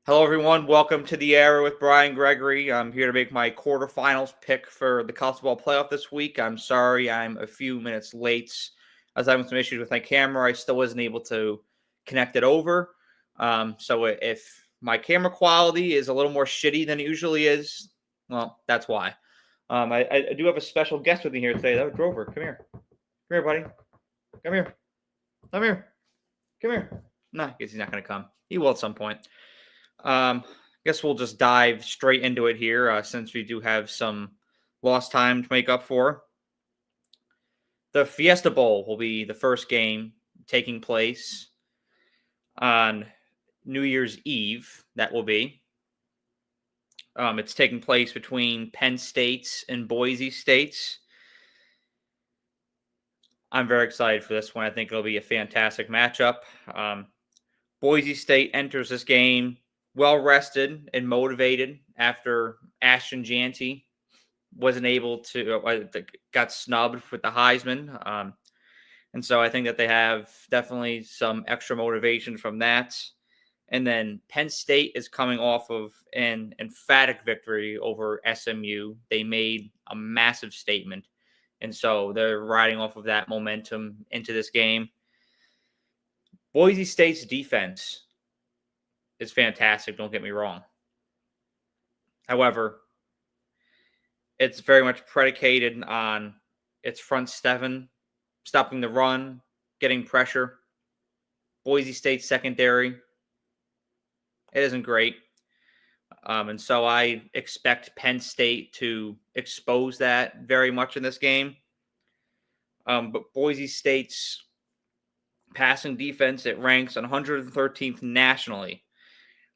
Hello, everyone. Welcome to the Era with Brian Gregory. I'm here to make my quarterfinals pick for the College Football Playoff this week. I'm sorry I'm a few minutes late. I was having some issues with my camera. I still wasn't able to connect it over. So if my camera quality is a little more shitty than it usually is, well, that's why. I do have a special guest with me here today. That was Grover. Come here. Come here, buddy. Come here. Come here. Come here. Nah, I guess he's not going to come. He will at some point. Guess we'll just dive straight into it here since we do have some lost time to make up for. The Fiesta Bowl will be the first game taking place on New Year's Eve. That will be. It's taking place between Penn State's and Boise State's. I'm very excited for this one. I think it'll be a fantastic matchup. Boise State enters this game well rested and motivated after Ashton Janty wasn't able to got snubbed with the Heisman. And so I think that they have definitely some extra motivation from that. And then Penn State is coming off of an emphatic victory over SMU. They made a massive statement. And so they're riding off of that momentum into this game. Boise State's defense is fantastic, don't get me wrong. However, it's very much predicated on its front seven, stopping the run, getting pressure. Boise State secondary, it isn't great. And so I expect Penn State to expose that very much in this game. But Boise State's passing defense, it ranks 113th nationally,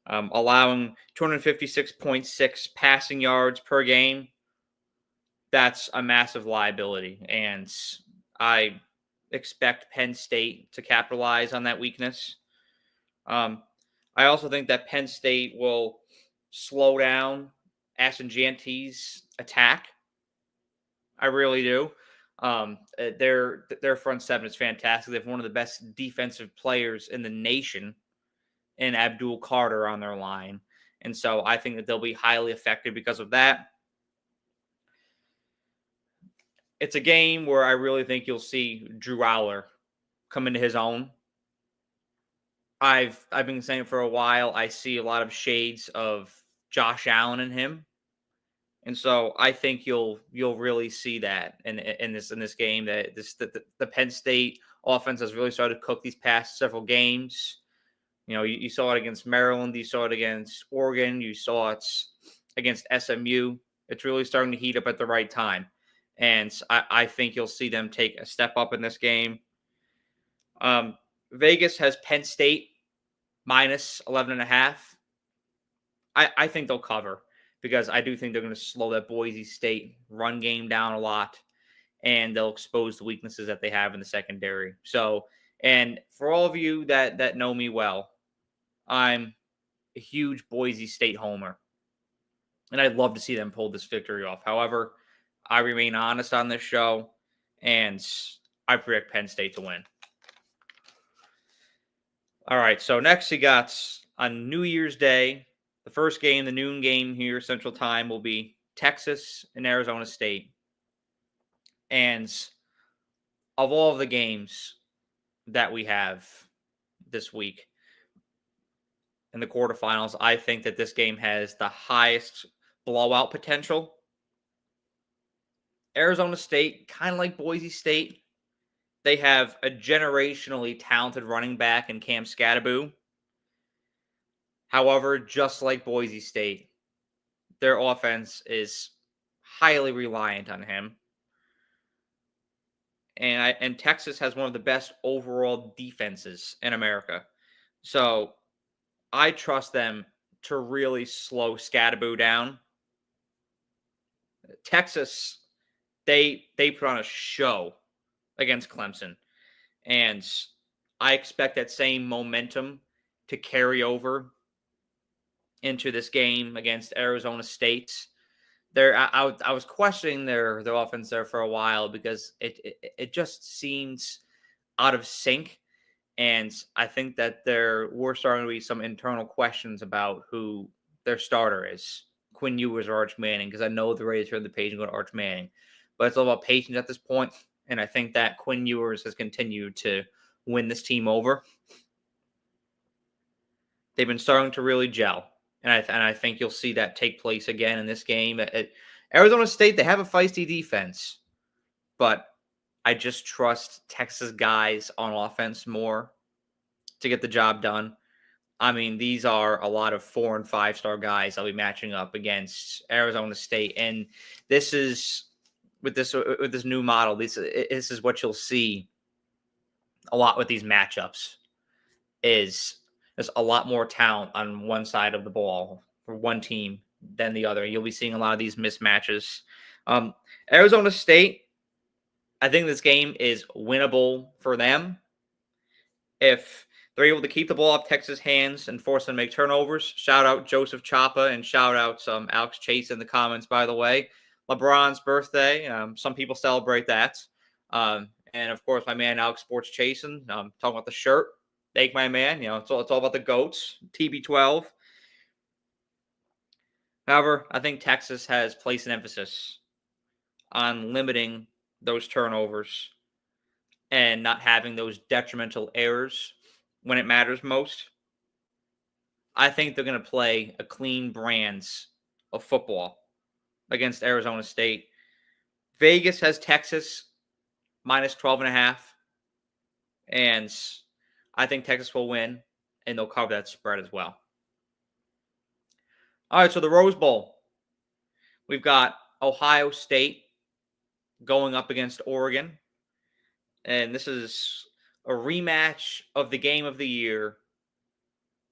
allowing 256.6 passing yards per game. That's a massive liability. And I expect Penn State to capitalize on that weakness. I also think that Penn State will slow down Ashton Janty's attack. I really do. Their front seven is fantastic. They have one of the best defensive players in the nation in Abdul Carter on their line. And so I think that they'll be highly effective because of that. It's a game where I really think you'll see Drew Aller come into his own. I've been saying for a while, I see a lot of shades of Josh Allen in him. And so I think you'll really see that in this game, that the Penn State offense has really started to cook these past several games. You know, you saw it against Maryland, you saw it against Oregon, you saw it against SMU. It's really starting to heat up at the right time. And I think you'll see them take a step up in this game. Vegas has Penn State minus 11.5. I think they'll cover because I do think they're going to slow that Boise State run game down a lot, and they'll expose the weaknesses that they have in the secondary. So, and for all of you that know me well, I'm a huge Boise State homer, and I'd love to see them pull this victory off. However, I remain honest on this show, and I predict Penn State to win. All right, so next you got on New Year's Day, the first game, the noon game here, Central Time, will be Texas and Arizona State. And of all of the games that we have this week in the quarterfinals, I think that this game has the highest blowout potential. Arizona State, kind of like Boise State, they have a generationally talented running back in Cam Skattebo. However, just like Boise State, their offense is highly reliant on him. And Texas has one of the best overall defenses in America. So I trust them to really slow Skattebo down. Texas, they put on a show against Clemson. And I expect that same momentum to carry over into this game against Arizona State. I was questioning their offense there for a while because it just seems out of sync. And I think that we're starting to be some internal questions about who their starter is. Quinn Ewers or Arch Manning, because I know the Raiders turn the page and go to Arch Manning. But it's all about patience at this point. And I think that Quinn Ewers has continued to win this team over. They've been starting to really gel. And I think you'll see that take place again in this game. At Arizona State, they have a feisty defense. But I just trust Texas guys on offense more to get the job done. I mean, these are a lot of 4- and 5-star guys I'll be matching up against Arizona State, and this is with this new model. This is what you'll see a lot with these matchups. Is there's a lot more talent on one side of the ball for one team than the other. You'll be seeing a lot of these mismatches. Arizona State, I think this game is winnable for them if they're able to keep the ball off Texas' hands and force them to make turnovers. Shout out Joseph Chapa and shout out Alex Chase in the comments, by the way. LeBron's birthday. Some people celebrate that. And, of course, my man Alex Sports Chasen. Talking about the shirt. Thank my man. It's all about the GOATs. TB12. However, I think Texas has placed an emphasis on limiting those turnovers and not having those detrimental errors when it matters most. I think they're going to play a clean brands of football against Arizona State. Vegas has Texas minus 12.5. And I think Texas will win, and they'll cover that spread as well. All right, so the Rose Bowl. We've got Ohio State going up against Oregon. And this is a rematch of the game of the year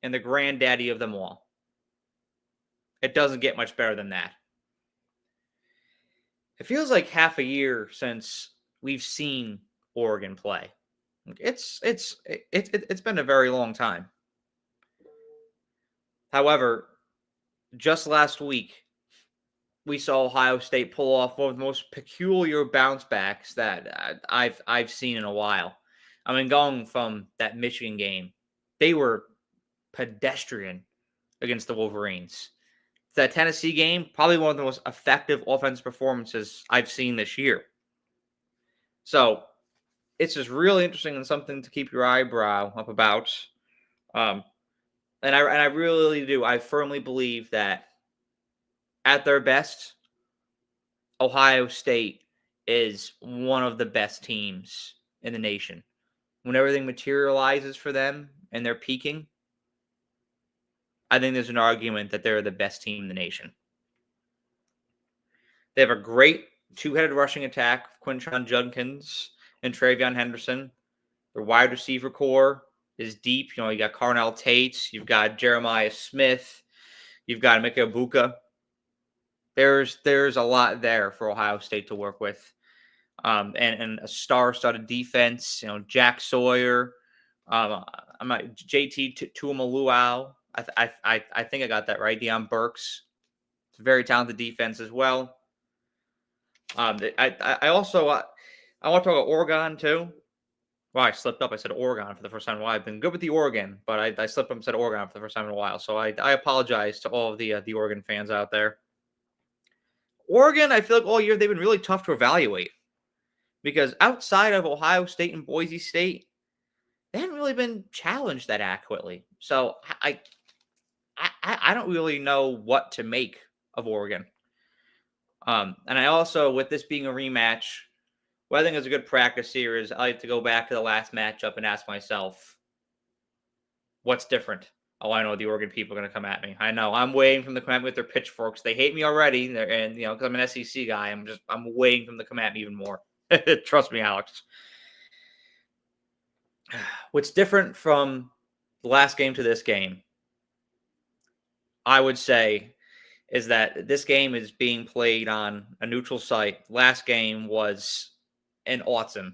and the granddaddy of them all. It doesn't get much better than that. It feels like half a year since we've seen Oregon play. It's been a very long time. However, just last week, we saw Ohio State pull off one of the most peculiar bounce backs that I've seen in a while. I mean, going from that Michigan game, they were pedestrian against the Wolverines. That Tennessee game, probably one of the most effective offensive performances I've seen this year. So it's just really interesting and something to keep your eyebrow up about. And I really do. I firmly believe that at their best, Ohio State is one of the best teams in the nation. When everything materializes for them and they're peaking, I think there's an argument that they're the best team in the nation. They have a great two-headed rushing attack, Quinshon Judkins and Travion Henderson. Their wide receiver core is deep. You got Carnell Tate, you've got Jeremiah Smith, you've got Emeka Egbuka. There's a lot there for Ohio State to work with. And a star-studded defense, Jack Sawyer, JT Tuimaluau. I think I got that right. Deion Burks. It's a very talented defense as well. I also want to talk about Oregon too. Well, I slipped up. I said Oregon for the first time in a while. I've been good with the Oregon, but I slipped up and said Oregon for the first time in a while. So I apologize to all of the Oregon fans out there. Oregon, I feel like all year they've been really tough to evaluate because outside of Ohio State and Boise State, they haven't really been challenged that adequately. So I don't really know what to make of Oregon. And I also, with this being a rematch, what I think is a good practice here is I like to go back to the last matchup and ask myself, what's different? Oh, I know the Oregon people are going to come at me. I know. I'm waiting for them to come at me with their pitchforks. They hate me already, and because I'm an SEC guy, I'm waiting for them to come at me even more. Trust me, Alex. What's different from the last game to this game, I would say, is that this game is being played on a neutral site. Last game was in Autzen.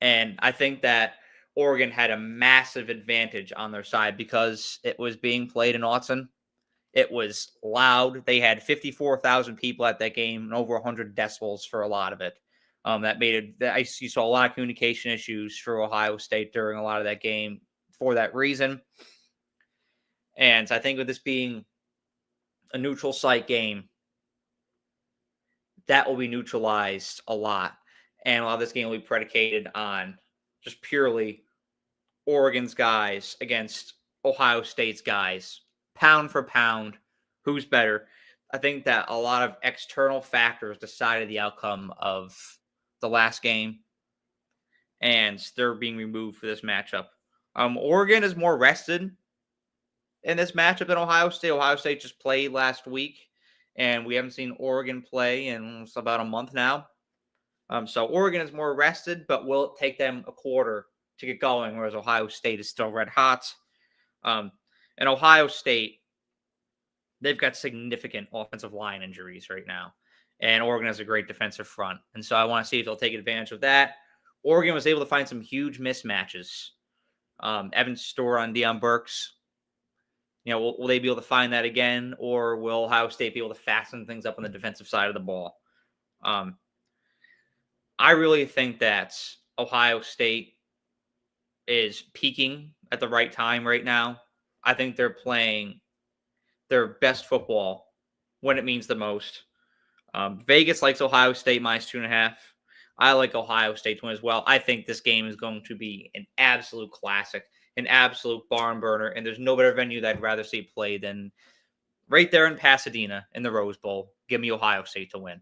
And I think that Oregon had a massive advantage on their side because it was being played in Autzen. It was loud. They had 54,000 people at that game and over 100 decibels for a lot of it. That made it. You saw a lot of communication issues for Ohio State during a lot of that game for that reason. And I think with this being a neutral site game, that will be neutralized a lot. And a lot of this game will be predicated on just purely Oregon's guys against Ohio State's guys, pound for pound, who's better. I think that a lot of external factors decided the outcome of the last game, and they're being removed for this matchup. Oregon is more rested in this matchup than Ohio State. Ohio State just played last week, and we haven't seen Oregon play in about a month now. So Oregon is more rested, but will it take them a quarter to get going, whereas Ohio State is still red hot? And Ohio State, they've got significant offensive line injuries right now, and Oregon has a great defensive front. And so I want to see if they'll take advantage of that. Oregon was able to find some huge mismatches. Evan Store on Deion Burks. Will they be able to find that again, or will Ohio State be able to fasten things up on the defensive side of the ball? I really think that Ohio State is peaking at the right time right now. I think they're playing their best football when it means the most. Vegas likes Ohio State minus 2.5. I like Ohio State to win as well. I think this game is going to be an absolute classic, an absolute barn burner, and there's no better venue that I'd rather see played than right there in Pasadena in the Rose Bowl. Give me Ohio State to win.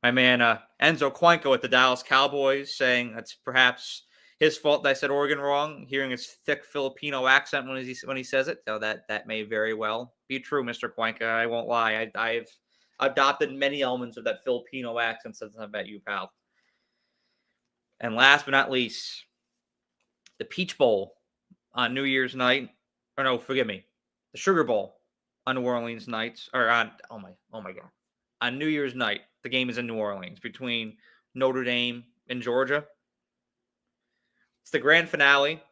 My man Enzo Cuenco at the Dallas Cowboys saying that's perhaps his fault that I said Oregon wrong, hearing his thick Filipino accent when he says it. So that may very well be true, Mr. Cuenca. I won't lie. I've adopted many elements of that Filipino accent since I met you, pal. And last but not least, the Peach Bowl on New Year's night. Or no, forgive me. The Sugar Bowl on New Orleans nights. Or on, oh my God. On New Year's night, the game is in New Orleans between Notre Dame and Georgia. It's the grand finale.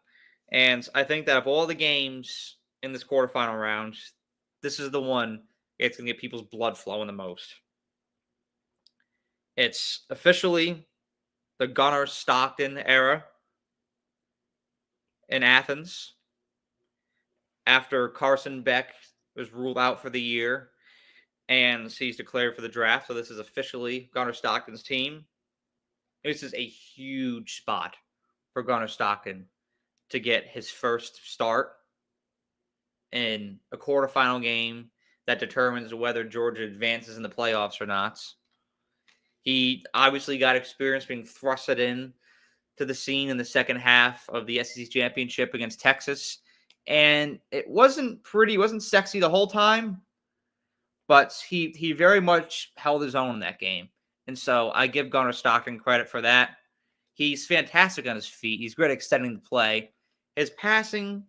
And I think that of all the games in this quarterfinal round, this is the one it's going to get people's blood flowing the most. It's officially the Gunnar Stockton era in Athens after Carson Beck was ruled out for the year and he's declared for the draft. So this is officially Gunnar Stockton's team. This is a huge spot for Gunnar Stockton to get his first start in a quarterfinal game that determines whether Georgia advances in the playoffs or not. He obviously got experience being thrusted in to the scene in the second half of the SEC championship against Texas. And it wasn't pretty, it wasn't sexy the whole time, but he very much held his own in that game. And so I give Gunnar Stockton credit for that. He's fantastic on his feet. He's great at extending the play. His passing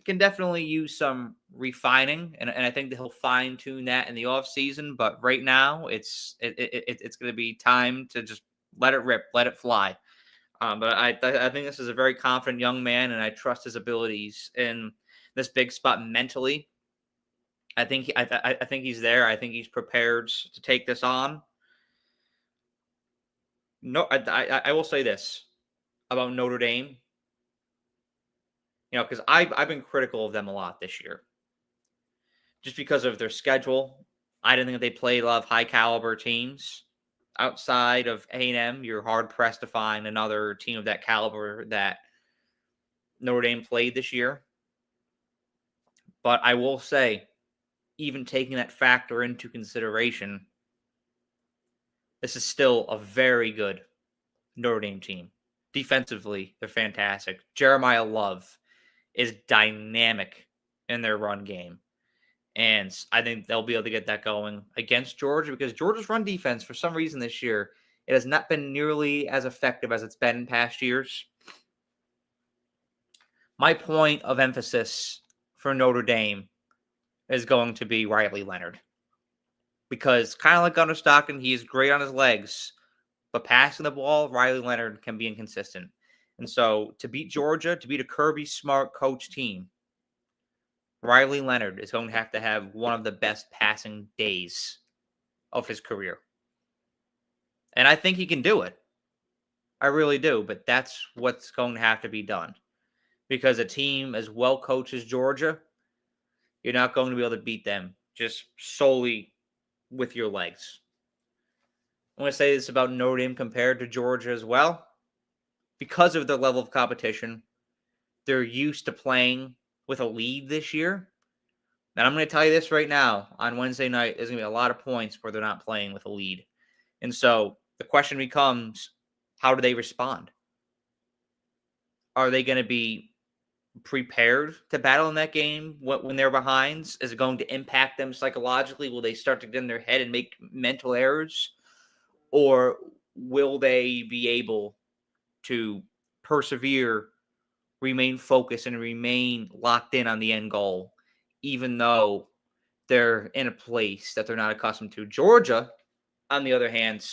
can definitely use some refining, and I think that he'll fine tune that in the offseason. But right now, it's going to be time to just let it rip, let it fly. But I think this is a very confident young man, and I trust his abilities in this big spot mentally. I think he's there. I think he's prepared to take this on. No, I will say this about Notre Dame. Because I've been critical of them a lot this year. Just because of their schedule. I didn't think they played a lot of high caliber teams. Outside of A&M, you're hard-pressed to find another team of that caliber that Notre Dame played this year. But I will say, even taking that factor into consideration, this is still a very good Notre Dame team. Defensively, they're fantastic. Jeremiah Love is dynamic in their run game. And I think they'll be able to get that going against Georgia because Georgia's run defense, for some reason this year, it has not been nearly as effective as it's been in past years. My point of emphasis for Notre Dame is going to be Riley Leonard. Because kind of like Gunnar Stockton, he is great on his legs. But passing the ball, Riley Leonard can be inconsistent. And so to beat Georgia, to beat a Kirby Smart coach team, Riley Leonard is going to have one of the best passing days of his career. And I think he can do it. I really do. But that's what's going to have to be done. Because a team as well coached as Georgia, you're not going to be able to beat them just solely with your legs. I'm going to say this about Notre Dame compared to Georgia as well. Because of their level of competition, they're used to playing with a lead this year. And I'm going to tell you this right now. On Wednesday night, there's going to be a lot of points where they're not playing with a lead. And so the question becomes, how do they respond? Are they going to be prepared to battle in that game when they're behind? Is it going to impact them psychologically? Will they start to get in their head and make mental errors? Or will they be able to persevere, remain focused, and remain locked in on the end goal, even though they're in a place that they're not accustomed to? Georgia, on the other hand,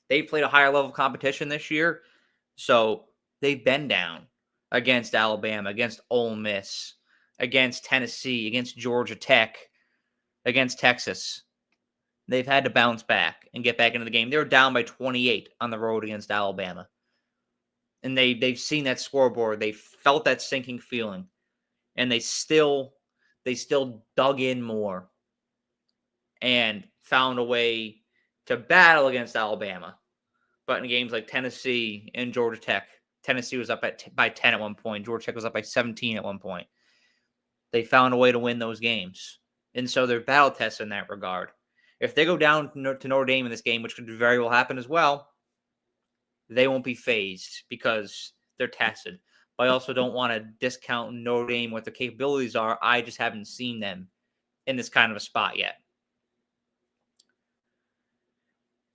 they've played a higher level of competition this year, so they've been down against Alabama, against Ole Miss, against Tennessee, against Georgia Tech, against Texas. They've had to bounce back and get back into the game. They were down by 28 on the road against Alabama. And they've seen that scoreboard. They felt that sinking feeling. And they still dug in more and found a way to battle against Alabama. But in games like Tennessee and Georgia Tech, Tennessee was up by 10 at one point. Georgia Tech was up by 17 at one point. They found a way to win those games. And so they're battle tested in that regard. If they go down to Notre Dame in this game, which could very well happen as well, they won't be phased because they're tested. But I also don't want to discount Notre Dame, what their capabilities are. I just haven't seen them in this kind of a spot yet.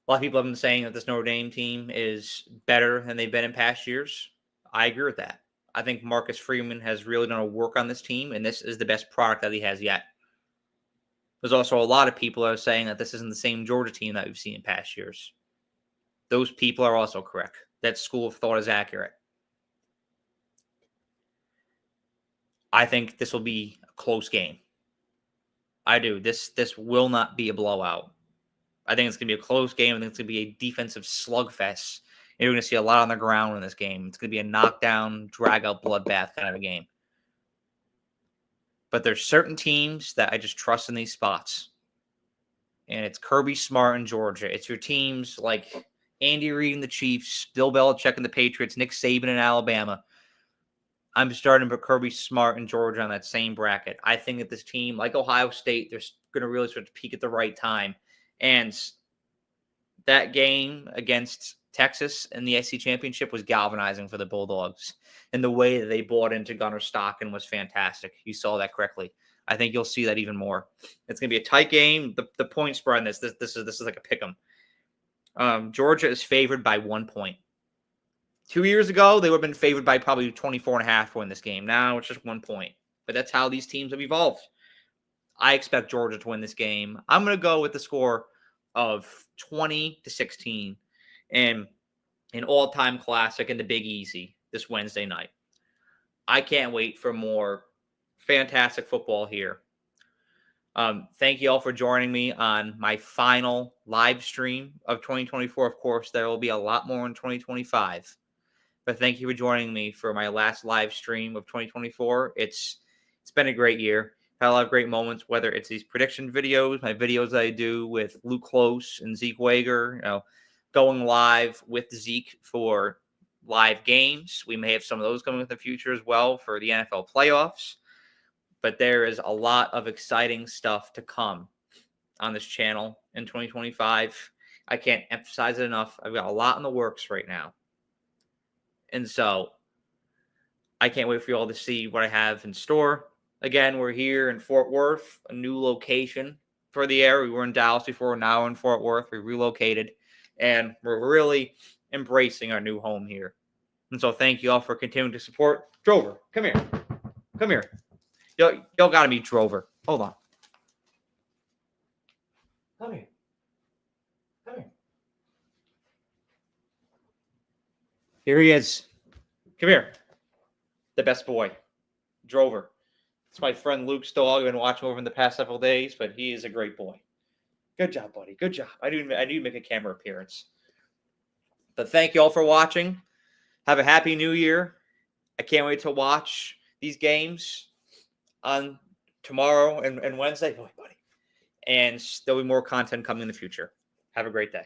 A lot of people have been saying that this Notre Dame team is better than they've been in past years. I agree with that. I think Marcus Freeman has really done a work on this team, and this is the best product that he has yet. There's also a lot of people that are saying that this isn't the same Georgia team that we've seen in past years. Those people are also correct. That school of thought is accurate. I think this will be a close game. I do. This will not be a blowout. I think it's going to be a close game. I think it's going to be a defensive slugfest. And you're going to see a lot on the ground in this game. It's going to be a knockdown, drag-out bloodbath kind of a game. But there's certain teams that I just trust in these spots. And it's Kirby Smart in Georgia. It's your teams like Andy Reid and the Chiefs, Bill Belichick and the Patriots, Nick Saban in Alabama. I'm starting to put Kirby Smart and Georgia on that same bracket. I think that this team, like Ohio State, they're going to really start to peak at the right time. And that game against Texas in the SEC Championship was galvanizing for the Bulldogs. And the way that they bought into Gunnar Stockton was fantastic. You saw that correctly. I think you'll see that even more. It's going to be a tight game. The point spread on this is like a pick 'em. Georgia is favored by 1 point. 2 years ago, they would have been favored by probably 24.5 to win this game. Now it's just 1 point. But that's how these teams have evolved. I expect Georgia to win this game. I'm going to go with the score of 20-16 and an all-time classic in the Big Easy this Wednesday night. I can't wait for more fantastic football here. Thank you all for joining me on my final live stream of 2024. Of course, there will be a lot more in 2025. But thank you for joining me for my last live stream of 2024. It's been a great year. Had a lot of great moments, whether it's these prediction videos, my videos that I do with Luke Close and Zeke Wager, going live with Zeke for live games. We may have some of those coming in the future as well for the NFL playoffs. But there is a lot of exciting stuff to come on this channel in 2025. I can't emphasize it enough. I've got a lot in the works right now. And so I can't wait for you all to see what I have in store. Again, we're here in Fort Worth, a new location for the area. We were in Dallas before, now we're in Fort Worth. We relocated, and we're really embracing our new home here. And so thank you all for continuing to support. Drover, come here. Come here. Y'all got to meet Drover. Hold on. Come here. Come here. Here he is. Come here. The best boy. Drover. It's my friend Luke's dog. I've been watching over in the past several days, but he is a great boy. Good job, buddy. Good job. I do make a camera appearance. But thank you all for watching. Have a happy new year. I can't wait to watch these games on tomorrow and Wednesday. Oh, buddy. And there'll be more content coming in the future. Have a great day.